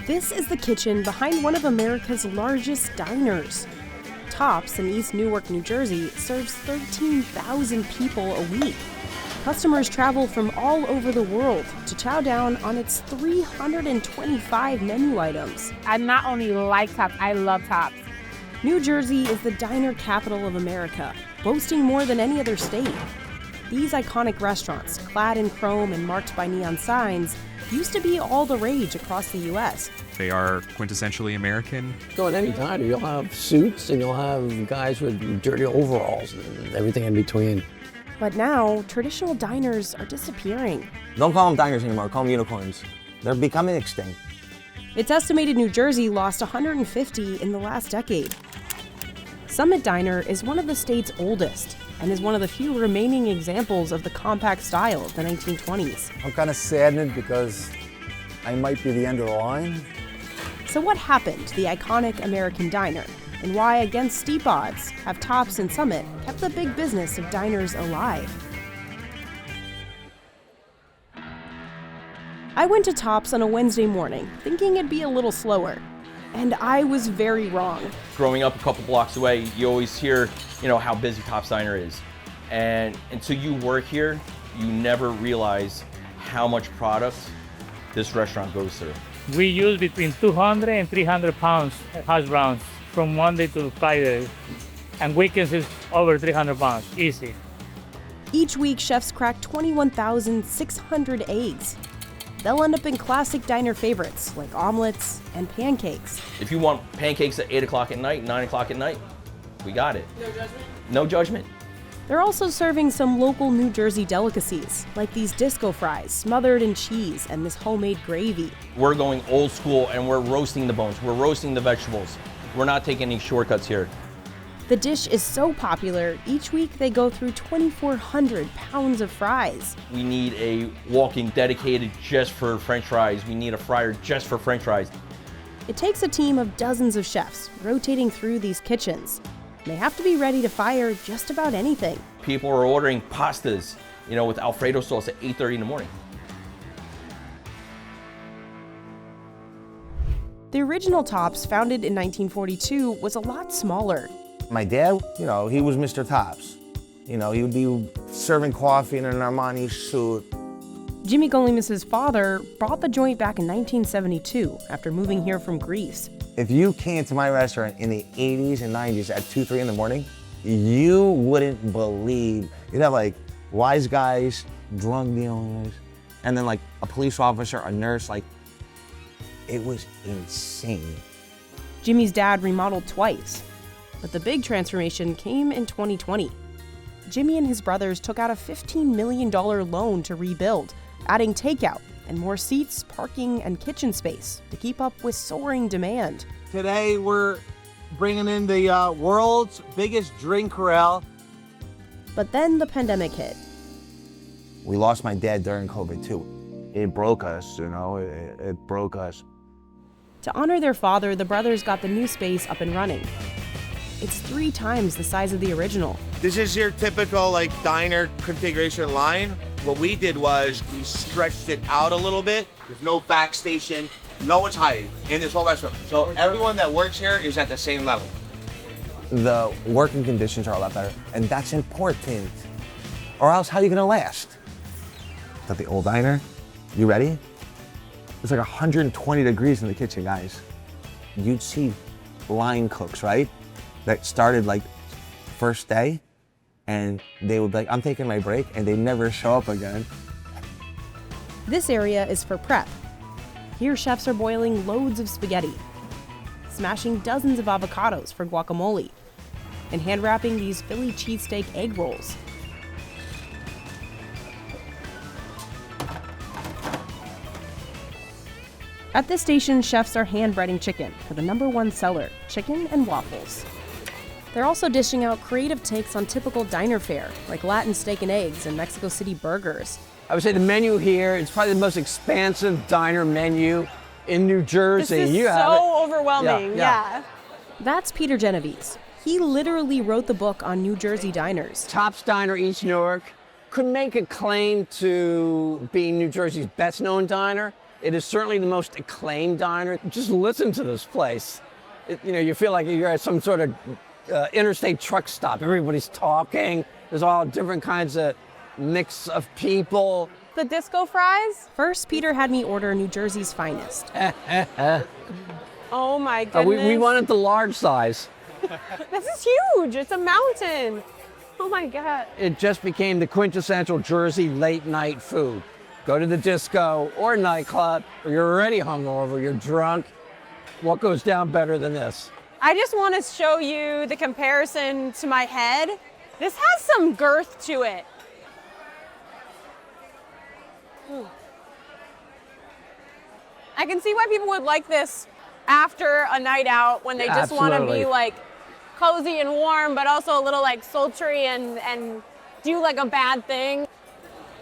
This is the kitchen behind one of America's largest diners. Tops in East Newark, New Jersey, serves 13,000 people a week. Customers travel from all over the world to chow down on its 325 menu items. I not only like Tops, I love Tops. New Jersey is the diner capital of America, boasting more than any other state. These iconic restaurants, clad in chrome and marked by neon signs, used to be all the rage across the U.S. They are quintessentially American. Go in any diner, you'll have suits and you'll have guys with dirty overalls and everything in between. But now, traditional diners are disappearing. Don't call them diners anymore, call them unicorns. They're becoming extinct. It's estimated New Jersey lost 150 in the last decade. Summit Diner is one of the state's oldest and is one of the few remaining examples of the compact style of the 1920s. I'm kind of saddened because I might be the end of the line. So what happened to the iconic American diner, and why, against steep odds, have Tops and Summit kept the big business of diners alive? I went to Tops on a Wednesday morning, thinking it'd be a little slower. And I was very wrong. Growing up a couple blocks away, you always hear, how busy Tops Diner is. And until you work here, you never realize how much product this restaurant goes through. We use between 200 and 300 pounds hash browns from Monday to Friday. And weekends is over 300 pounds, easy. Each week, chefs crack 21,600 eggs. They'll end up in classic diner favorites like omelets and pancakes. If you want pancakes at 8 o'clock at night, 9 o'clock at night, we got it. No judgment? No judgment. They're also serving some local New Jersey delicacies, like these disco fries smothered in cheese and this homemade gravy. We're going old school and we're roasting the bones. We're roasting the vegetables. We're not taking any shortcuts here. The dish is so popular, each week they go through 2,400 pounds of fries. We need a walk-in dedicated just for French fries. We need a fryer just for French fries. It takes a team of dozens of chefs rotating through these kitchens. They have to be ready to fire just about anything. People are ordering pastas, with Alfredo sauce at 8:30 in the morning. The original Tops, founded in 1942, was a lot smaller. My dad, he was Mr. Tops. He would be serving coffee in an Armani suit. Jimmy Golimus's father brought the joint back in 1972 after moving here from Greece. If you came to my restaurant in the 80s and 90s at 2, 3 in the morning, you wouldn't believe. You'd have wise guys, drug dealers, and then a police officer, a nurse, it was insane. Jimmy's dad remodeled twice. But the big transformation came in 2020. Jimmy and his brothers took out a $15 million loan to rebuild, adding takeout and more seats, parking, and kitchen space to keep up with soaring demand. Today we're bringing in the world's biggest drink corral. But then the pandemic hit. We lost my dad during COVID too. It broke us, it broke us. To honor their father, the brothers got the new space up and running. It's 3 times the size of the original. This is your typical diner configuration line. What we did was we stretched it out a little bit. There's no backstation, no one's hiding in this whole restaurant. So everyone that works here is at the same level. The working conditions are a lot better, and that's important. Or else, how are you gonna last? Is that the old diner? You ready? It's 120 degrees in the kitchen, guys. You'd see line cooks, right? That started first day, and they would be I'm taking my break, and they never show up again. This area is for prep. Here, chefs are boiling loads of spaghetti, smashing dozens of avocados for guacamole, and hand wrapping these Philly cheesesteak egg rolls. At this station, chefs are hand breading chicken for the #1 seller, chicken and waffles. They're also dishing out creative takes on typical diner fare, like Latin steak and eggs and Mexico City burgers. I would say the menu here is probably the most expansive diner menu in New Jersey. This is so overwhelming, yeah. That's Peter Genovese. He literally wrote the book on New Jersey diners. Tops Diner, East Newark, could make a claim to being New Jersey's best known diner, It is certainly the most acclaimed diner. Just listen to this place. You feel like you're at some sort of interstate truck stop. Everybody's talking. There's all different kinds of mix of people. The disco fries? First, Peter had me order New Jersey's finest. Oh my goodness. We wanted the large size. This is huge. It's a mountain. Oh my God. It just became the quintessential Jersey late night food. Go to the disco or nightclub, or you're already hungover, you're drunk. What goes down better than this? I just want to show you the comparison to my head. This has some girth to it. I can see why people would like this after a night out when they just want to be like cozy and warm, but also a little like sultry and do like a bad thing.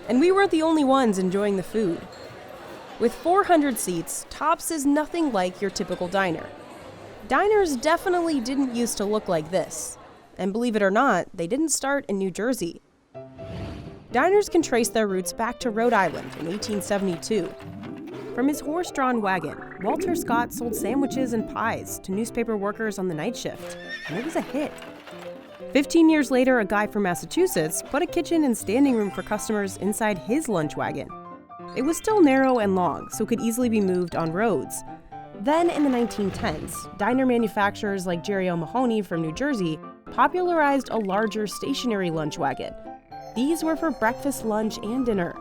And we weren't the only ones enjoying the food. With 400 seats, Tops is nothing like your typical diner. Diners definitely didn't used to look like this. And believe it or not, they didn't start in New Jersey. Diners can trace their roots back to Rhode Island in 1872. From his horse-drawn wagon, Walter Scott sold sandwiches and pies to newspaper workers on the night shift, and it was a hit. 15 years later, a guy from Massachusetts put a kitchen and standing room for customers inside his lunch wagon. It was still narrow and long, so could easily be moved on roads. Then, in the 1910s, diner manufacturers like Jerry O'Mahony from New Jersey popularized a larger stationary lunch wagon. These were for breakfast, lunch, and dinner.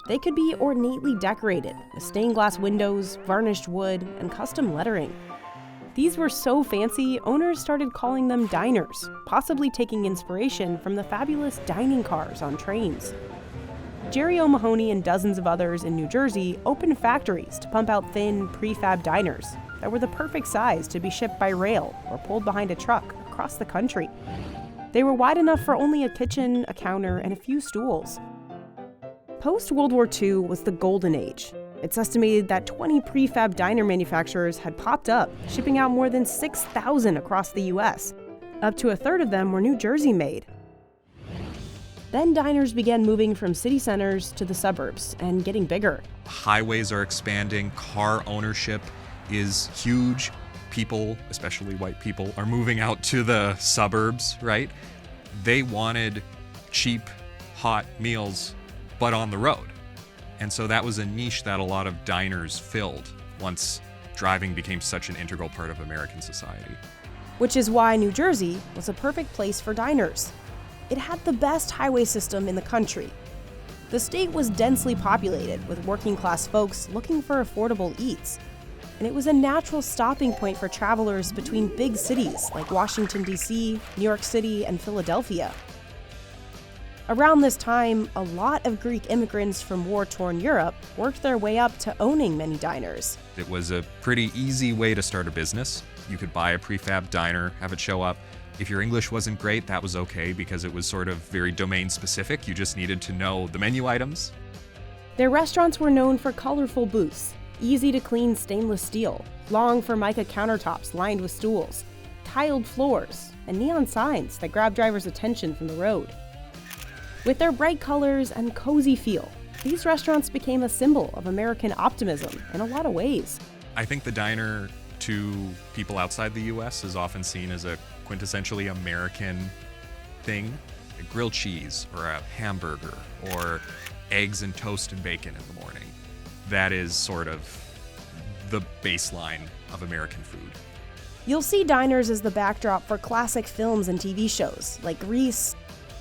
They could be ornately decorated with stained glass windows, varnished wood, and custom lettering. These were so fancy, owners started calling them diners, possibly taking inspiration from the fabulous dining cars on trains. Jerry O'Mahony and dozens of others in New Jersey opened factories to pump out thin, prefab diners that were the perfect size to be shipped by rail or pulled behind a truck across the country. They were wide enough for only a kitchen, a counter, and a few stools. Post-World War II was the golden age. It's estimated that 20 prefab diner manufacturers had popped up, shipping out more than 6,000 across the U.S. Up to a third of them were New Jersey made. Then diners began moving from city centers to the suburbs and getting bigger. Highways are expanding, car ownership is huge. People, especially white people, are moving out to the suburbs, right? They wanted cheap, hot meals, but on the road. And so that was a niche that a lot of diners filled once driving became such an integral part of American society. Which is why New Jersey was a perfect place for diners. It had the best highway system in the country. The state was densely populated with working-class folks looking for affordable eats. And it was a natural stopping point for travelers between big cities like Washington, D.C., New York City, and Philadelphia. Around this time, a lot of Greek immigrants from war-torn Europe worked their way up to owning many diners. It was a pretty easy way to start a business. You could buy a prefab diner, have it show up. If your English wasn't great, that was okay because it was sort of very domain-specific. You just needed to know the menu items. Their restaurants were known for colorful booths, easy-to-clean stainless steel, long Formica countertops lined with stools, tiled floors, and neon signs that grabbed drivers' attention from the road. With their bright colors and cozy feel, these restaurants became a symbol of American optimism in a lot of ways. I think the diner to people outside the U.S. is often seen as a quintessentially American thing. A grilled cheese or a hamburger or eggs and toast and bacon in the morning. That is sort of the baseline of American food. You'll see diners as the backdrop for classic films and TV shows like Grease,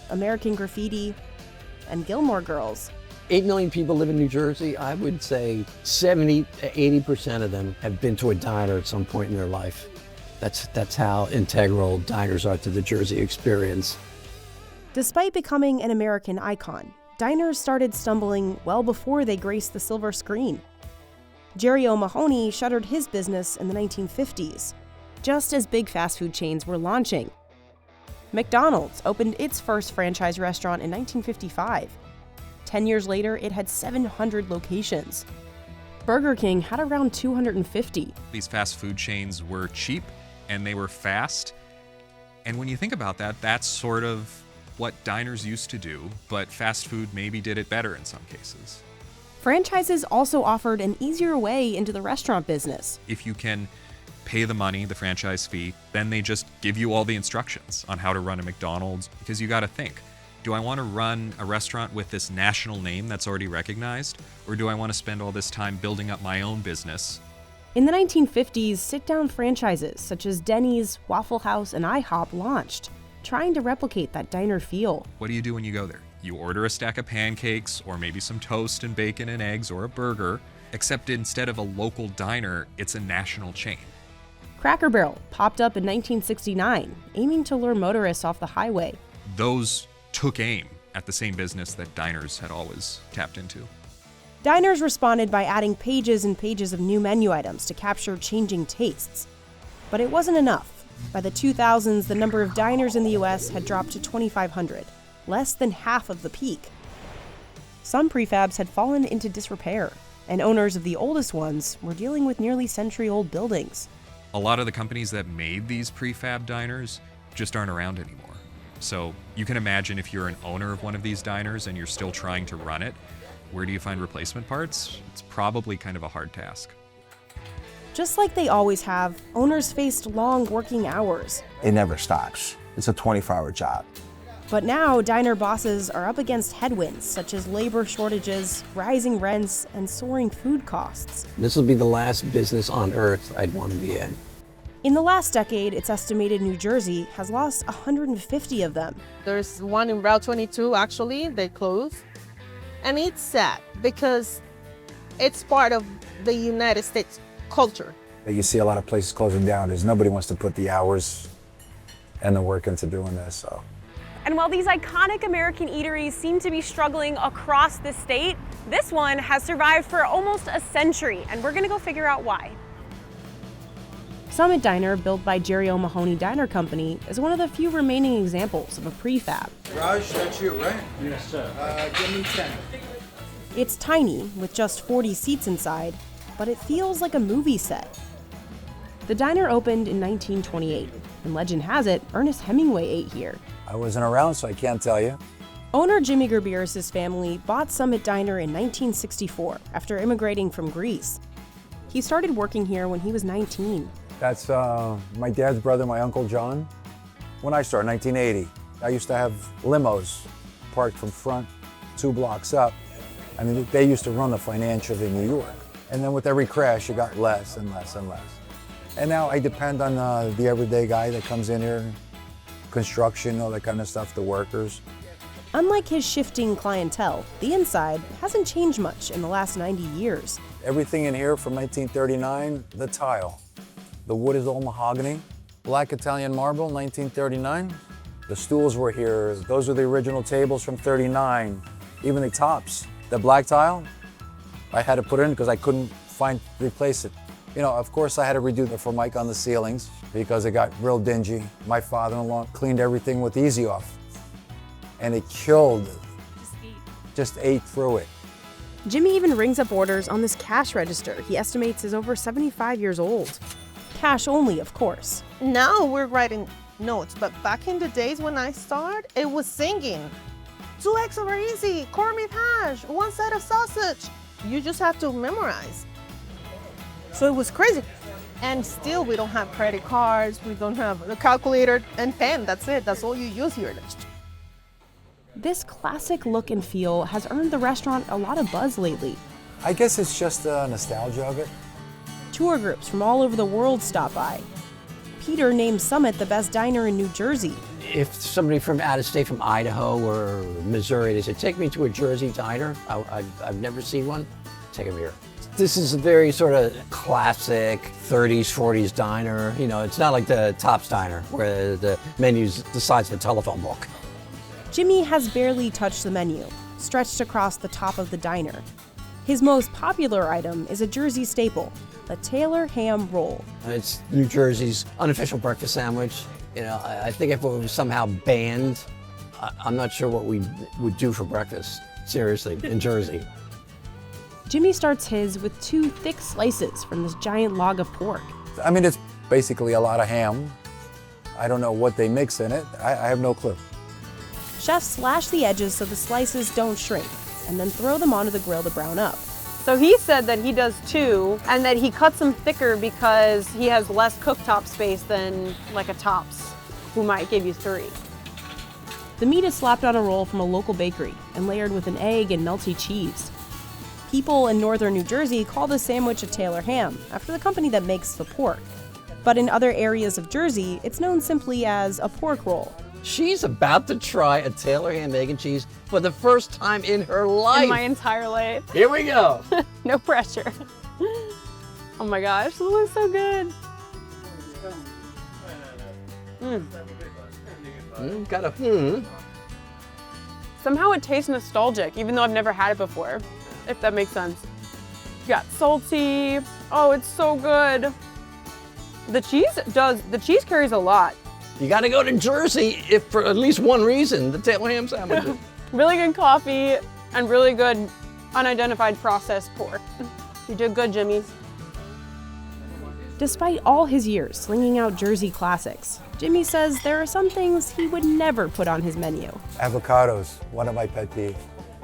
American Graffiti, and Gilmore Girls. 8 million people live in New Jersey. I would say 70 to 80% of them have been to a diner at some point in their life. That's how integral diners are to the Jersey experience. Despite becoming an American icon, diners started stumbling well before they graced the silver screen. Jerry O'Mahony shuttered his business in the 1950s, just as big fast food chains were launching. McDonald's opened its first franchise restaurant in 1955. 10 years later, it had 700 locations. Burger King had around 250. These fast food chains were cheap and they were fast. And when you think about that, that's sort of what diners used to do, but fast food maybe did it better in some cases. Franchises also offered an easier way into the restaurant business. If you can pay the money, the franchise fee, then they just give you all the instructions on how to run a McDonald's, because you got to think, do I want to run a restaurant with this national name that's already recognized, or do I want to spend all this time building up my own business? In the 1950s, sit-down franchises such as Denny's, Waffle House, and IHOP launched, trying to replicate that diner feel. What do you do when you go there? You order a stack of pancakes, or maybe some toast and bacon and eggs, or a burger, except instead of a local diner, it's a national chain. Cracker Barrel popped up in 1969, aiming to lure motorists off the highway. Those took aim at the same business that diners had always tapped into. Diners responded by adding pages and pages of new menu items to capture changing tastes. But it wasn't enough. By the 2000s, the number of diners in the US had dropped to 2,500, less than half of the peak. Some prefabs had fallen into disrepair, and owners of the oldest ones were dealing with nearly century-old buildings. A lot of the companies that made these prefab diners just aren't around anymore. So you can imagine if you're an owner of one of these diners and you're still trying to run it, where do you find replacement parts? It's probably kind of a hard task. Just like they always have, owners faced long working hours. It never stops. It's a 24-hour job. But now, diner bosses are up against headwinds such as labor shortages, rising rents, and soaring food costs. This will be the last business on earth I'd want to be in. In the last decade, it's estimated New Jersey has lost 150 of them. There's one in Route 22, actually, they closed. And it's sad because it's part of the United States culture. You see a lot of places closing down because nobody wants to put the hours and the work into doing this. So. And while these iconic American eateries seem to be struggling across the state, this one has survived for almost a century, and we're gonna go figure out why. Summit Diner, built by Jerry O'Mahony Diner Company, is one of the few remaining examples of a prefab. Raj, that's you, right? Yes, sir. Give me 10. It's tiny, with just 40 seats inside, but it feels like a movie set. The diner opened in 1928, and legend has it, Ernest Hemingway ate here. I wasn't around, so I can't tell you. Owner Jimmy Gerbeiras' family bought Summit Diner in 1964 after immigrating from Greece. He started working here when he was 19. That's my dad's brother, my Uncle John. When I started, 1980, I used to have limos parked from front 2 blocks up. I mean, they used to run the financials in New York. And then with every crash, it got less and less and less. And now I depend on the everyday guy that comes in here, construction, all that kind of stuff, the workers. Unlike his shifting clientele, the inside hasn't changed much in the last 90 years. Everything in here from 1939, the tile. The wood is all mahogany. Black Italian marble, 1939. The stools were here. Those are the original tables from 39. Even the tops, the black tile, I had to put in because I couldn't replace it. You know, of course I had to redo the Formica on the ceilings because it got real dingy. My father-in-law cleaned everything with Easy Off and it killed it. Just ate through it. Jimmy even rings up orders on this cash register he estimates is over 75 years old. Cash only, of course. Now we're writing notes, but back in the days when I started, it was singing. 2 eggs over easy, corned beef hash, 1 side of sausage. You just have to memorize. So it was crazy. And still we don't have credit cards, we don't have a calculator and pen, that's it, that's all you use here. This classic look and feel has earned the restaurant a lot of buzz lately. I guess it's just the nostalgia of it. Tour groups from all over the world stop by. Peter named Summit the best diner in New Jersey. If somebody from out of state, from Idaho or Missouri, they said, take me to a Jersey diner, I've never seen one, take them here. This is a very sort of classic 30s, 40s diner. You know, it's not like the Tops Diner where the menu's the size of a telephone book. Jimmy has barely touched the menu, stretched across the top of the diner. His most popular item is a Jersey staple, a Taylor ham roll. It's New Jersey's unofficial breakfast sandwich. You know, I think if it was somehow banned, I'm not sure what we would do for breakfast, seriously, in Jersey. Jimmy starts his with 2 thick slices from this giant log of pork. I mean, it's basically a lot of ham. I don't know what they mix in it. I have no clue. Chefs slash the edges so the slices don't shrink. and then throw them onto the grill to brown up. So he said that he does 2 and that he cuts them thicker because he has less cooktop space than like a Tops, who might give you 3. The meat is slapped on a roll from a local bakery and layered with an egg and melty cheese. People in northern New Jersey call the sandwich a Taylor ham, after the company that makes the pork. But in other areas of Jersey, it's known simply as a pork roll. She's about to try a Taylor ham, egg, and cheese for the first time in her life. In my entire life. Here we go. No pressure. Oh my gosh, this looks so good. Somehow it tastes nostalgic, even though I've never had it before, if that makes sense. You got salty. Oh, it's so good. The cheese carries a lot. You got to go to Jersey if for at least one reason, the Taylor ham sandwiches. Really good coffee and really good unidentified processed pork. You did good, Jimmy. Despite all his years slinging out Jersey classics, Jimmy says there are some things he would never put on his menu. Avocados, one of my pet peeves.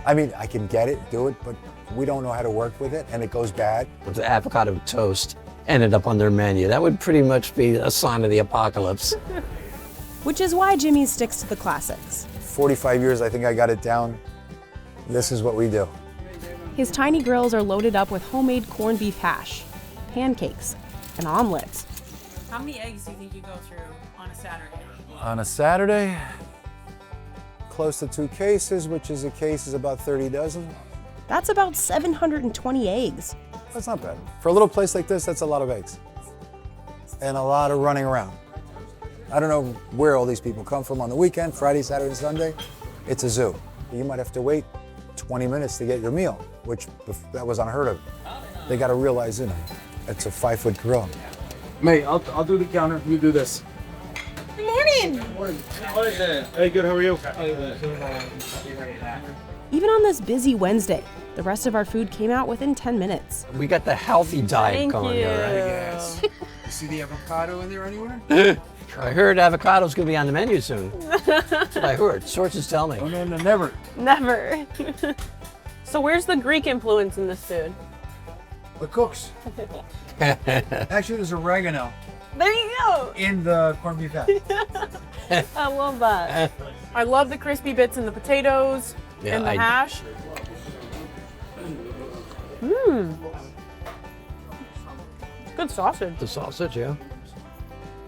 I mean, I can get it, do it, but we don't know how to work with it, and it goes bad. With the avocado toast ended up on their menu. That would pretty much be a sign of the apocalypse. Which is why Jimmy sticks to the classics. 45 years, I think I got it down. This is what we do. His tiny grills are loaded up with homemade corned beef hash, pancakes, and omelets. How many eggs do you think you go through on a Saturday? On a Saturday, close to 2 cases, which is a case is about 30 dozen. That's about 720 eggs. That's not bad. For a little place like this, that's a lot of eggs. And a lot of running around. I don't know where all these people come from on the weekend, Friday, Saturday, and Sunday. It's a zoo. You might have to wait 20 minutes to get your meal, which that was unheard of. They got to realize, it's a 5-foot grill. Mate, I'll do the counter. You do this. Good morning. Hey, good. How are you? Even on this busy Wednesday, the rest of our food came out within 10 minutes. We got the healthy diet Thank going you. here, right? Yes. You see the avocado in there anywhere? I heard avocado's gonna be on the menu soon. That's what I heard. Sources tell me. Oh, no, never. Never. So where's the Greek influence in this food? The cooks. Actually, there's oregano There you go. in the corned beef hash. I love that. I love the crispy bits in the potatoes and the hash. Good sausage. The sausage, yeah.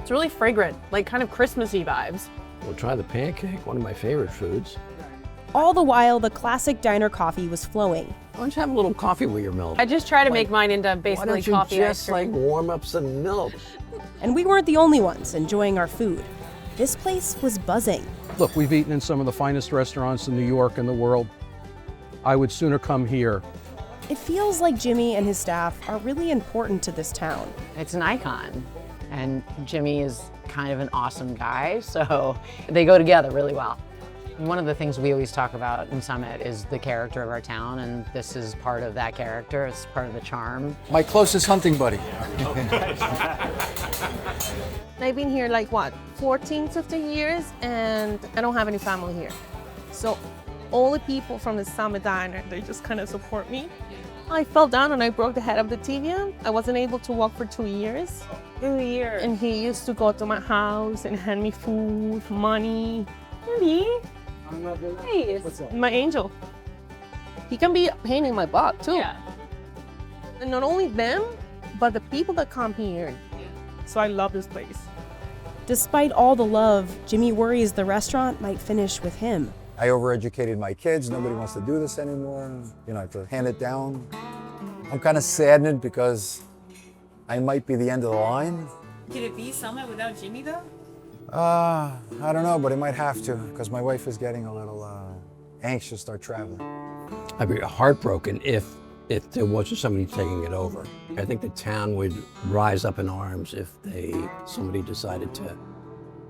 It's really fragrant, like kind of Christmassy vibes. We'll try the pancake, one of my favorite foods. All the while, the classic diner coffee was flowing. Why don't you have a little coffee with your milk? I just try to make mine into basically Why don't you coffee ice just cream. warm up some milk? And we weren't the only ones enjoying our food. This place was buzzing. Look, we've eaten in some of the finest restaurants in New York and the world. I would sooner come here. It feels like Jimmy and his staff are really important to this town. It's an icon, and Jimmy is kind of an awesome guy, so they go together really well. One of the things we always talk about in Summit is the character of our town, and this is part of that character. It's part of the charm. My closest hunting buddy. I've been here like 14, 15 years, and I don't have any family here. So all the people from the Summit Diner, they just kind of support me. I fell down and I broke the head of the tibia. I wasn't able to walk for 2 years. 2 years. And he used to go to my house and hand me food, money. Really? Nice. My angel. He can be a pain in my butt too. Yeah. And not only them, but the people that come here. So I love this place. Despite all the love, Jimmy worries the restaurant might finish with him. I overeducated my kids. Nobody wants to do this anymore. I have to hand it down. I'm kind of saddened because I might be the end of the line. Could it be Summit without Jimmy though? I don't know, but I might have to because my wife is getting a little anxious to start traveling. I'd be heartbroken if there wasn't somebody taking it over. I think the town would rise up in arms if somebody decided to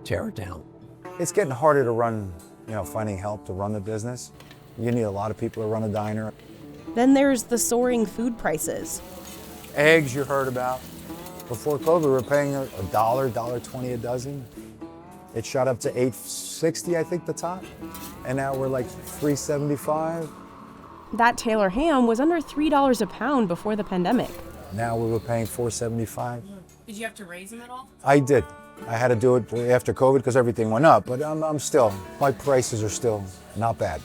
tear it down. It's getting harder to run, finding help to run the business. You need a lot of people to run a diner. Then there's the soaring food prices. Eggs you heard about. Before COVID, we were paying $1, $1.20 a dozen. It shot up to $8.60, I think, the top. And now we're like $3.75. That Taylor ham was under $3 a pound before the pandemic. Now we were paying $4.75. Did you have to raise them at all? I did. I had to do it after COVID because everything went up, but my prices are still not bad.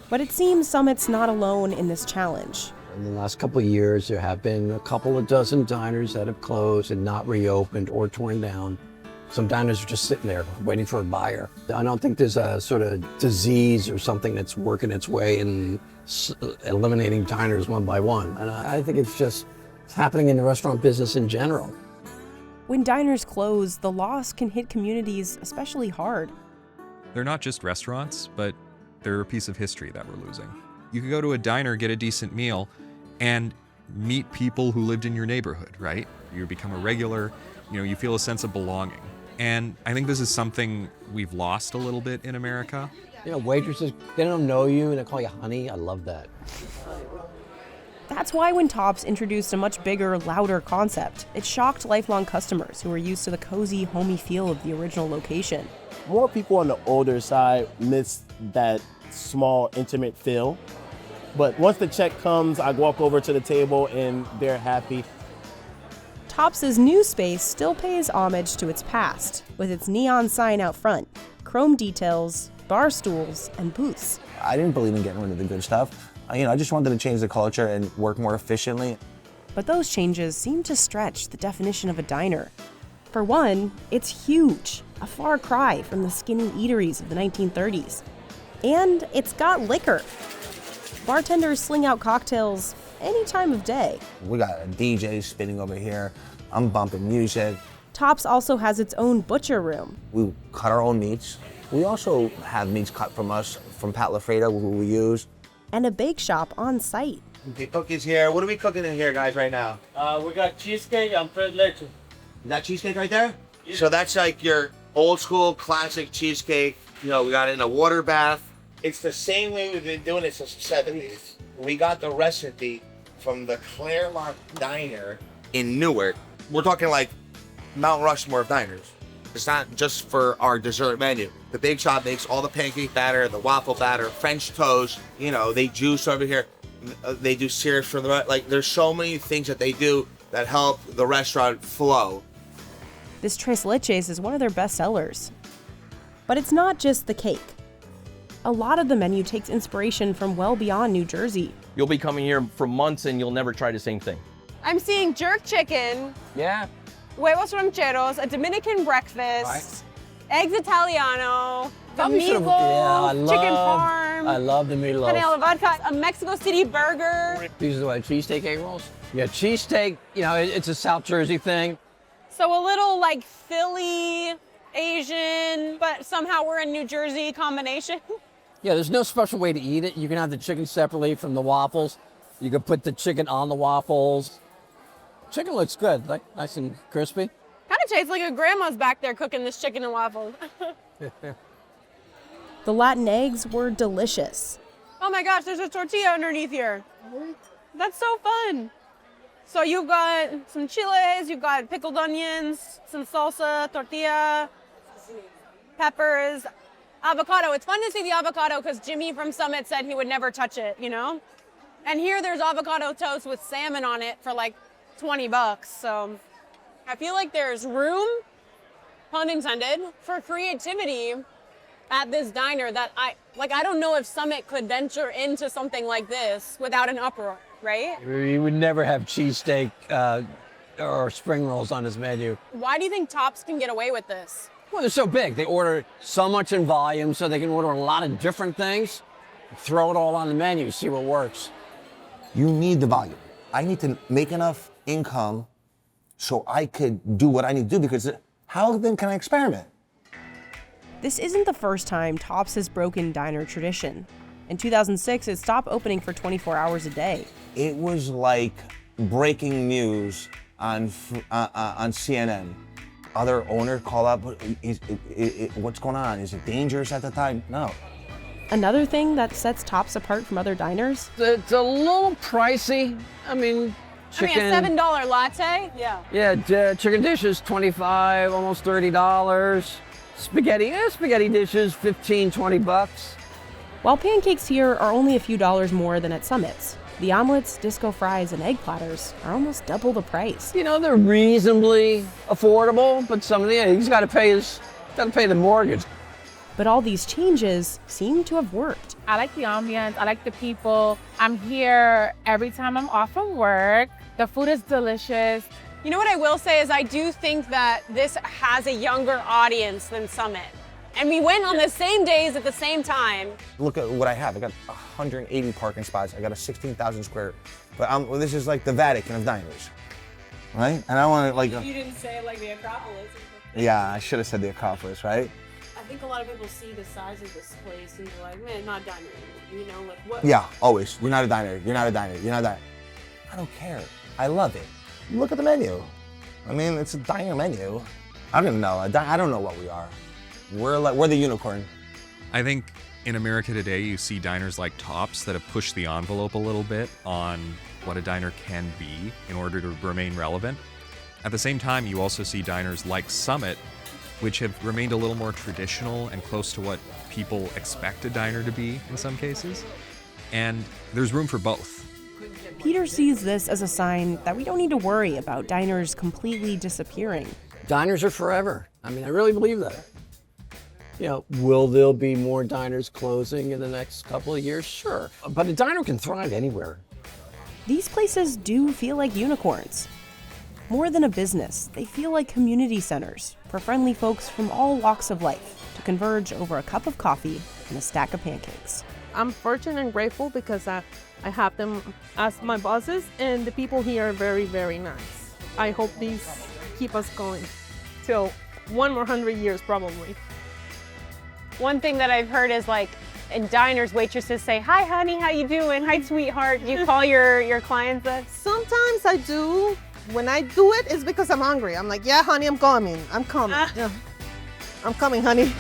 But it seems Summit's not alone in this challenge. In the last couple of years, there have been a couple of dozen diners that have closed and not reopened or torn down. Some diners are just sitting there waiting for a buyer. I don't think there's a sort of disease or something that's working its way and eliminating diners one by one. And I think it's just happening in the restaurant business in general. When diners close, the loss can hit communities especially hard. They're not just restaurants, but they're a piece of history that we're losing. You could go to a diner, get a decent meal, and meet people who lived in your neighborhood, right? You become a regular, you feel a sense of belonging. And I think this is something we've lost a little bit in America. Waitresses, they don't know you and they call you honey. I love that. That's why when Tops introduced a much bigger, louder concept, it shocked lifelong customers who were used to the cozy, homey feel of the original location. More people on the older side miss that small, intimate feel. But once the check comes, I walk over to the table and they're happy. Tops' new space still pays homage to its past, with its neon sign out front, chrome details, bar stools, and booths. I didn't believe in getting rid of the good stuff. I just wanted to change the culture and work more efficiently. But those changes seem to stretch the definition of a diner. For one, it's huge, a far cry from the skinny eateries of the 1930s. And it's got liquor. Bartenders sling out cocktails any time of day. We got a DJ spinning over here. I'm bumping music. Tops also has its own butcher room. We cut our own meats. We also have meats cut from us, from Pat LaFreda, who we use. And a bake shop on site. Okay, cookies here. What are we cooking in here, guys, right now? We got cheesecake and tres leche. Is that cheesecake right there? Yeah. So that's like your old school classic cheesecake. We got it in a water bath. It's the same way we've been doing it since the 70s. We got the recipe from the Claremont Diner in Newark. We're talking like Mount Rushmore of diners. It's not just for our dessert menu. The Bake Shop makes all the pancake batter, the waffle batter, French toast. They juice over here. They do syrups for the there's so many things that they do that help the restaurant flow. This tres leches is one of their best sellers. But it's not just the cake. A lot of the menu takes inspiration from well beyond New Jersey. You'll be coming here for months and you'll never try the same thing. I'm seeing jerk chicken. Yeah. Huevos rancheros, a Dominican breakfast, eggs Italiano, the meatloaf, chicken parm. I love the meatloaf. Panela vodka, a Mexico City burger. These are what, cheesesteak egg rolls? Yeah, cheesesteak, it's a South Jersey thing. So a little like Philly, Asian, but somehow we're in New Jersey combination. Yeah, there's no special way to eat it. You can have the chicken separately from the waffles. You can put the chicken on the waffles. Chicken looks good, like nice and crispy. Kind of tastes like a grandma's back there cooking this chicken and waffles. The Latin eggs were delicious. Oh my gosh, there's a tortilla underneath here. That's so fun. So you've got some chiles, you've got pickled onions, some salsa, tortilla, peppers, avocado. It's fun to see the avocado because Jimmy from Summit said he would never touch it, And here there's avocado toast with salmon on it for like $20. So I feel like there's room, pun intended, for creativity at this diner that I don't know if Summit could venture into something like this without an uproar, right? You would never have cheesesteak or spring rolls on his menu. Why do you think Tops can get away with this? Well, they're so big. They order so much in volume, so they can order a lot of different things, throw it all on the menu, see what works. You need the volume. I need to make enough income so I could do what I need to do, because how then can I experiment? This isn't the first time Tops has broken diner tradition. In 2006, it stopped opening for 24 hours a day. It was like breaking news on CNN. Other owners call up, what's going on? Is it dangerous at the time? No. Another thing that sets Tops apart from other diners? It's a little pricey. I mean, chicken. A $7 latte? Yeah. Yeah, chicken dishes, $25, almost $30. Spaghetti dishes, $15, $20. While pancakes here are only a few dollars more than at Summit's, the omelets, disco fries, and egg platters are almost double the price. You know, they're reasonably affordable, but some of the, he's got to pay the mortgage. But all these changes seem to have worked. I like the ambiance, I like the people. I'm here every time I'm off from work. The food is delicious. You know what I will say is I do think that this has a younger audience than Summit. And we went on the same days at the same time. Look at what I have. I got 180 parking spots. I got a 16,000 square. But this is like the Vatican of diners, right? And I want to like. You didn't say like the Acropolis. Yeah, I should have said the Acropolis, right? I think a lot of people see the size of this place and they're like, man, not diner anymore. You know, like what? Yeah, always. You're not a diner. You're not a diner. You're not a diner. I don't care. I love it. Look at the menu. I mean, it's a diner menu. I don't know. I don't know what we are. We're the unicorn. I think in America today, you see diners like Tops that have pushed the envelope a little bit on what a diner can be in order to remain relevant. At the same time, you also see diners like Summit, which have remained a little more traditional and close to what people expect a diner to be in some cases. And there's room for both. Peter sees this as a sign that we don't need to worry about diners completely disappearing. Diners are forever. I mean, I really believe that. You know, will there be more diners closing in the next couple of years? Sure. But a diner can thrive anywhere. These places do feel like unicorns. More than a business, they feel like community centers for friendly folks from all walks of life to converge over a cup of coffee and a stack of pancakes. I'm fortunate and grateful because I have them as my bosses, and the people here are very, very nice. I hope these keep us going till 100 years probably. One thing that I've heard is like in diners, waitresses say, "Hi, honey, how you doing? Hi, sweetheart." Do you call your clients that? Sometimes I do. When I do it, it's because I'm hungry. I'm like, "Yeah, honey, I'm coming. I'm coming. Yeah. I'm coming, honey."